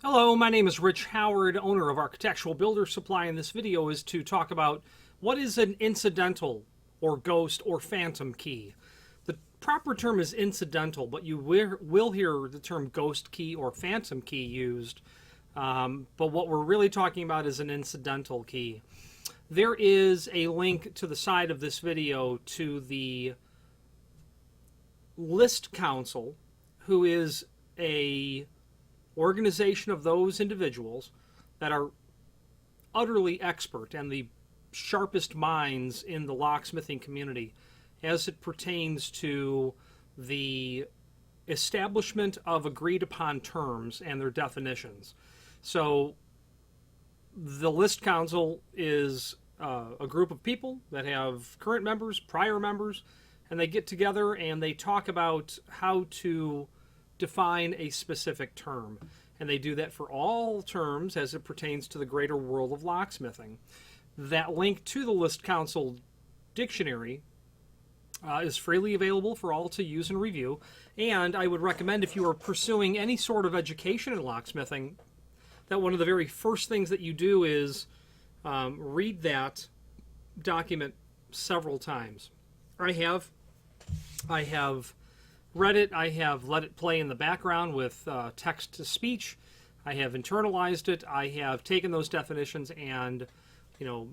Hello, my name is Rich Howard, owner of Architectural Builder Supply, and this video is to talk about what is an incidental or ghost or phantom key. The proper term is incidental, but you will hear the term ghost key or phantom key used. But what we're really talking about is an incidental key. There is a link to the side of this video to the List Council, who is a organization of those individuals that are utterly expert and the sharpest minds in the locksmithing community as it pertains to the establishment of agreed upon terms and their definitions. So the List Council is a group of people that have current members, prior members, and they get together and they talk about how to define a specific term. And they do that for all terms as it pertains to the greater world of locksmithing. That link to the List Council dictionary is freely available for all to use and review. And I would recommend, if you are pursuing any sort of education in locksmithing, that one of the very first things that you do is read that document several times. I have read it, I have let it play in the background with text to speech, I have internalized it, I have taken those definitions and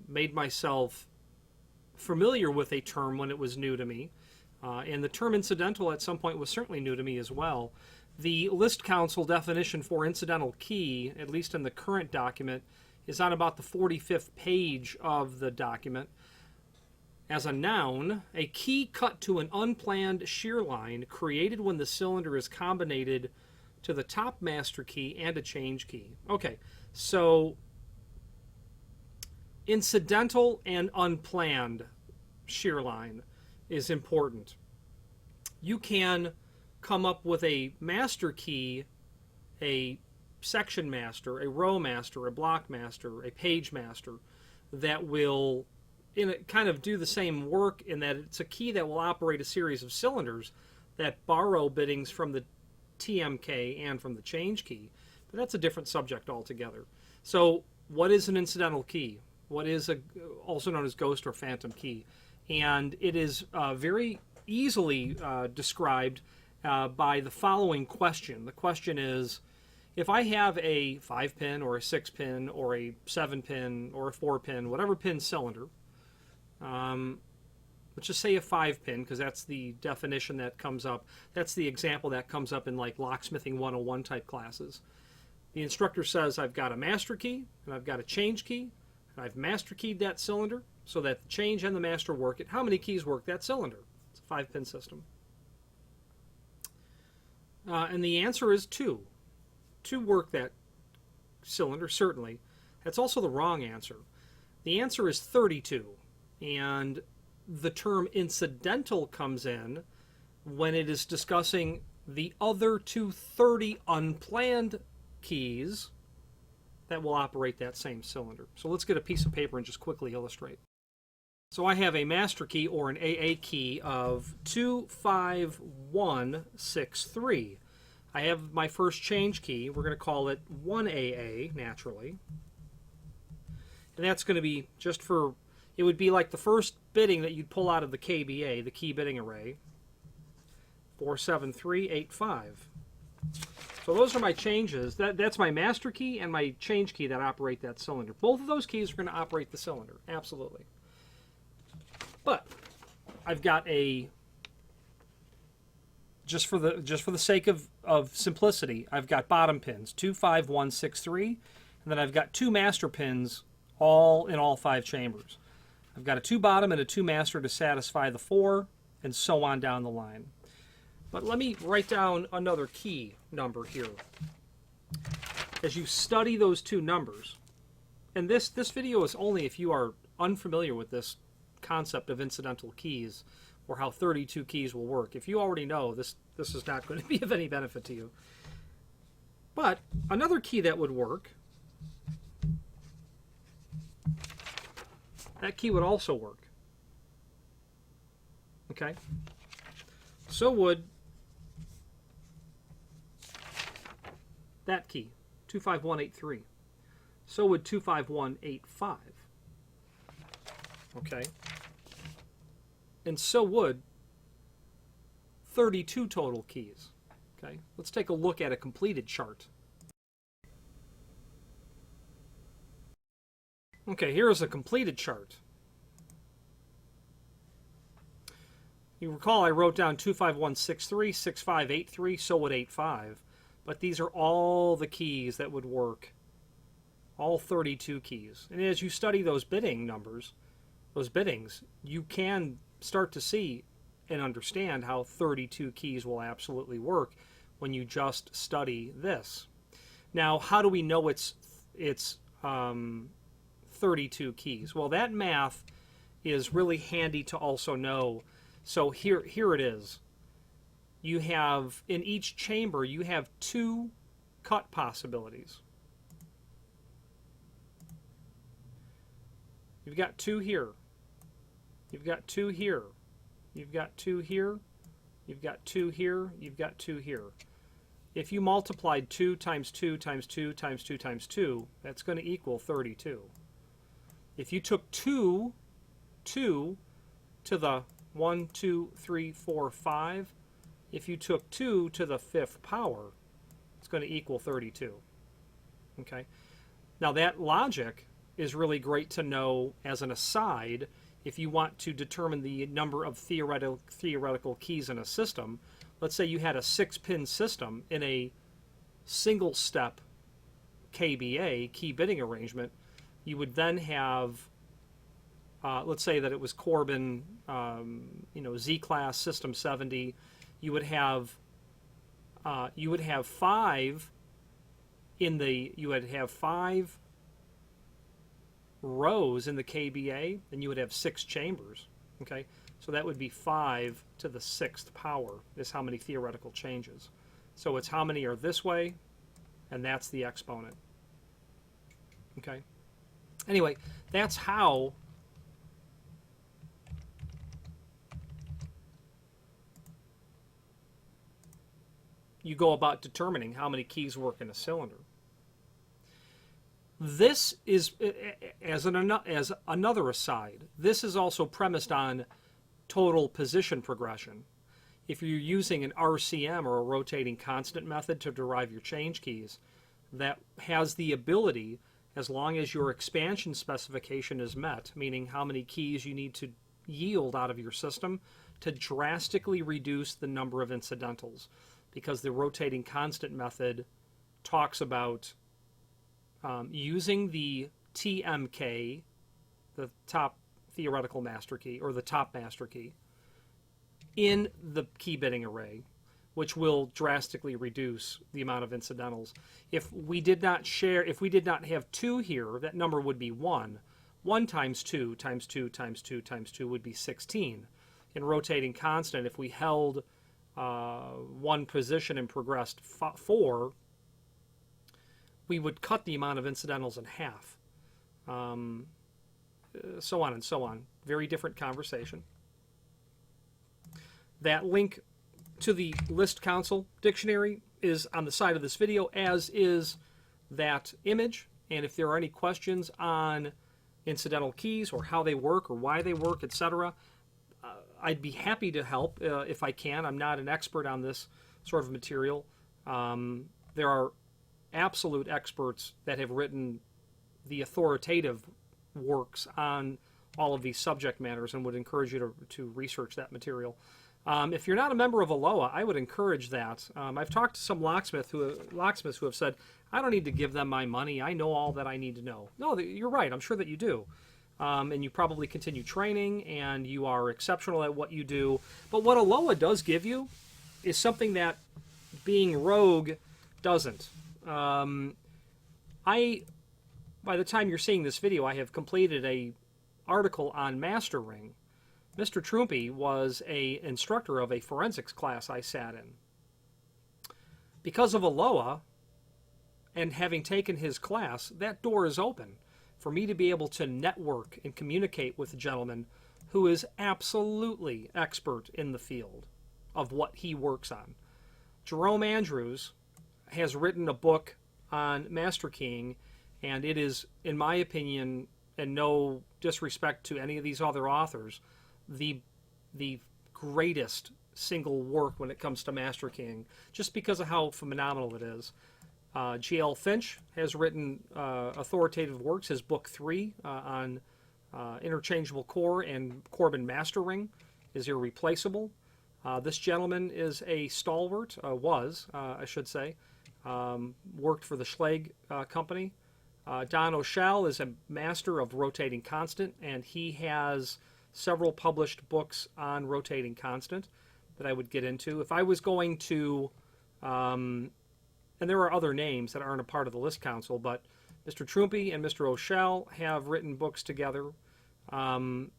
made myself familiar with a term when it was new to me. And the term incidental at some point was certainly new to me as well. The List Council definition for incidental key, at least in the current document, is on about the 45th page of the document. As a noun, a key cut to an unplanned shear line created when the cylinder is combinated to the top master key and a change key. Okay, so incidental and unplanned shear line is important. You can come up with a master key, a section master, a row master, a block master, a page master that will kind of do the same work in that it's a key that will operate a series of cylinders that borrow biddings from the TMK and from the change key. But that's a different subject altogether. So what is an incidental key? What is also known as ghost or phantom key? And it is very easily described by the following question. The question is, if I have a 5-pin or a 6-pin or a 7-pin or a 4-pin, whatever pin cylinder, let's just say a 5-pin, because that's the definition that comes up. That's the example that comes up in like locksmithing 101 type classes. The instructor says I've got a master key and I've got a change key, and I've master keyed that cylinder so that the change and the master work it. How many keys work that cylinder? It's a 5-pin system. And the answer is 2. 2 work that cylinder, certainly. That's also the wrong answer. The answer is 32. And the term incidental comes in when it is discussing the other 230 unplanned keys that will operate that same cylinder. So let's get a piece of paper and just quickly illustrate. So I have a master key or an AA key of 25163. I have my first change key. We're going to call it 1AA naturally. And that's going to be just for, it would be like the first bidding that you'd pull out of the KBA, the key bidding array, 47385. So those are my changes. That's my master key and my change key that operate that cylinder. Both of those keys are going to operate the cylinder, absolutely. But I've got a, just for the sake of simplicity, I've got bottom pins, 25163, and then I've got 2 master pins all in all 5 chambers. I've got a 2 bottom and a 2 master to satisfy the 4, and so on down the line. But let me write down another key number here. As you study those 2 numbers, and this video is only if you are unfamiliar with this concept of incidental keys or how 32 keys will work. If you already know, this is not going to be of any benefit to you. But another key that would work, that key would also work. Okay? So would that key. 25183. So would 25185. Okay? And so would 32 total keys. Okay? Let's take a look at a completed chart. Okay, here is a completed chart. You recall I wrote down 25163, 6583, so would 85. But these are all the keys that would work. All 32 keys. And as you study those bidding numbers, those biddings, you can start to see and understand how 32 keys will absolutely work when you just study this. Now, how do we know it's 32 keys? Well, that math is really handy to also know. So here it is. You have, in each chamber, you have 2 cut possibilities. You've got 2 here. You've got 2 here. You've got 2 here. You've got 2 here. You've got 2 here. If you multiplied 2 times 2 times 2 times 2 times 2, that's going to equal 32. If you took 2 to the 1, 2, 3, 4, 5, if you took 2 to the 5th power, it's going to equal 32. Okay? Now that logic is really great to know as an aside if you want to determine the number of theoretical keys in a system. Let's say you had a 6-pin system in a single-step KBA, key bidding arrangement. You would then have, let's say that it was Corbin, Z-class system 70. You would have 5 in the, you would have 5 rows in the KBA, and you would have 6 chambers. Okay, so that would be 5 to the 6th power is how many theoretical changes. So it's how many are this way, and that's the exponent. Okay. Anyway, that's how you go about determining how many keys work in a cylinder. This is, as another aside, this is also premised on total position progression. If you're using an RCM or a rotating constant method to derive your change keys, that has the ability, as long as your expansion specification is met, meaning how many keys you need to yield out of your system, to drastically reduce the number of incidentals, because the rotating constant method talks about using the TMK, the top theoretical master key, or the top master key, in the key bidding array, which will drastically reduce the amount of incidentals. If we did not have 2 here, that number would be 1. 1 times 2 times 2 times 2 times 2 would be 16. In rotating constant, if we held 1 position and progressed 4, we would cut the amount of incidentals in half. So on and so on. Very different conversation. That link to the list console dictionary is on the side of this video, as is that image. And if there are any questions on incidental keys or how they work or why they work, etc., I'd be happy to help if I can. I'm not an expert on this sort of material. There are absolute experts that have written the authoritative works on all of these subject matters, and would encourage you to research that material. If you're not a member of ALOA, I would encourage that. I've talked to some locksmiths who have said, I don't need to give them my money. I know all that I need to know. No, you're right. I'm sure that you do. And you probably continue training, and you are exceptional at what you do. But what ALOA does give you is something that being rogue doesn't. By the time you're seeing this video, I have completed a article on Master Ring. Mr. Trumpy was an instructor of a forensics class I sat in. Because of ALOA, and having taken his class, that door is open for me to be able to network and communicate with a gentleman who is absolutely expert in the field of what he works on. Jerome Andrews has written a book on master keying, and it is, in my opinion, and no disrespect to any of these other authors, the greatest single work when it comes to master keying, just because of how phenomenal it is. G.L. Finch has written authoritative works. His book 3 on interchangeable core and Corbin master ring is irreplaceable. This gentleman is a stalwart, I should say, worked for the Schlage company. Don O'Shell is a master of rotating constant, and he has several published books on rotating constant that I would get into. If I was going to, and there are other names that aren't a part of the list council, but Mr. Trumpy and Mr. O'Shell have written books together. I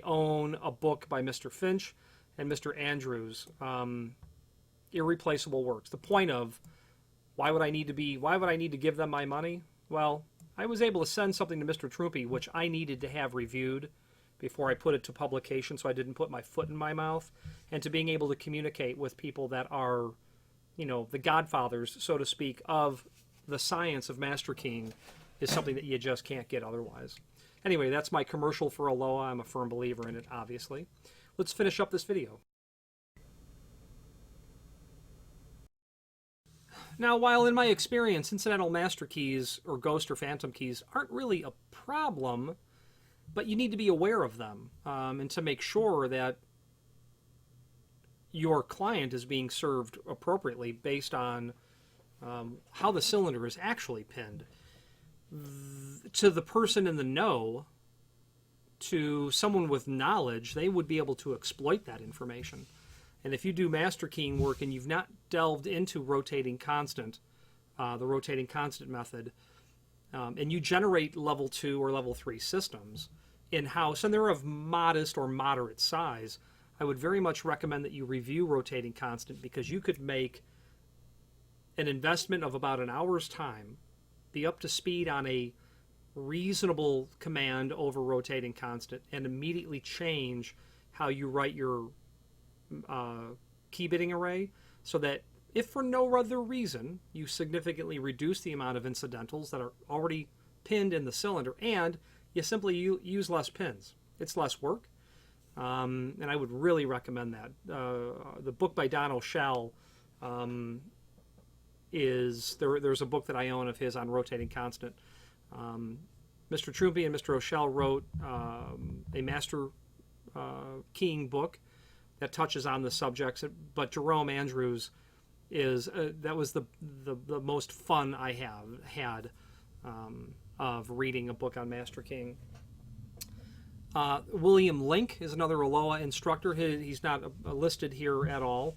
own a book by Mr. Finch and Mr. Andrews, irreplaceable works. The point of why would I need to give them my money? Well, I was able to send something to Mr. Trumpy, which I needed to have reviewed before I put it to publication, so I didn't put my foot in my mouth, and to being able to communicate with people that are, the godfathers, so to speak, of the science of master keying is something that you just can't get otherwise. Anyway, that's my commercial for Aloha. I'm a firm believer in it, obviously. Let's finish up this video. Now, while in my experience, incidental master keys or ghost or phantom keys aren't really a problem, but you need to be aware of them and to make sure that your client is being served appropriately based on how the cylinder is actually pinned. To the person in the know, to someone with knowledge, they would be able to exploit that information. And if you do master keying work and you've not delved into rotating constant, the rotating constant method, and you generate level 2 or level 3 systems in-house, and they're of modest or moderate size, I would very much recommend that you review rotating constant, because you could make an investment of about an hour's time, be up to speed on a reasonable command over rotating constant, and immediately change how you write your key bitting array, so that if for no other reason you significantly reduce the amount of incidentals that are already pinned in the cylinder, and you simply use less pins. It's less work, and I would really recommend that. The book by Don O'Shell there's a book that I own of his on rotating constant. Mr. Trumpy and Mr. O'Shell wrote a master keying book that touches on the subjects, but Jerome Andrews that was the most fun I have had of reading a book on master keying. William Link is another Aloha instructor. He's not listed here at all.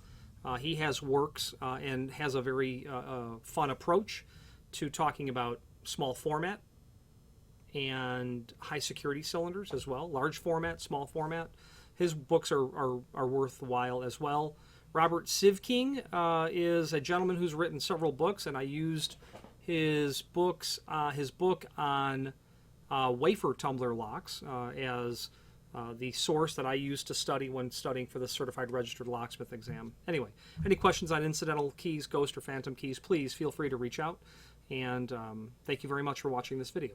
He has works and has a very fun approach to talking about small format and high security cylinders as well, large format, small format. His books are worthwhile as well. Robert Sivking is a gentleman who's written several books, and I used his book on wafer tumbler locks as the source that I used to study when studying for the Certified Registered Locksmith exam. Anyway, any questions on incidental keys, ghost or phantom keys, please feel free to reach out. And thank you very much for watching this video.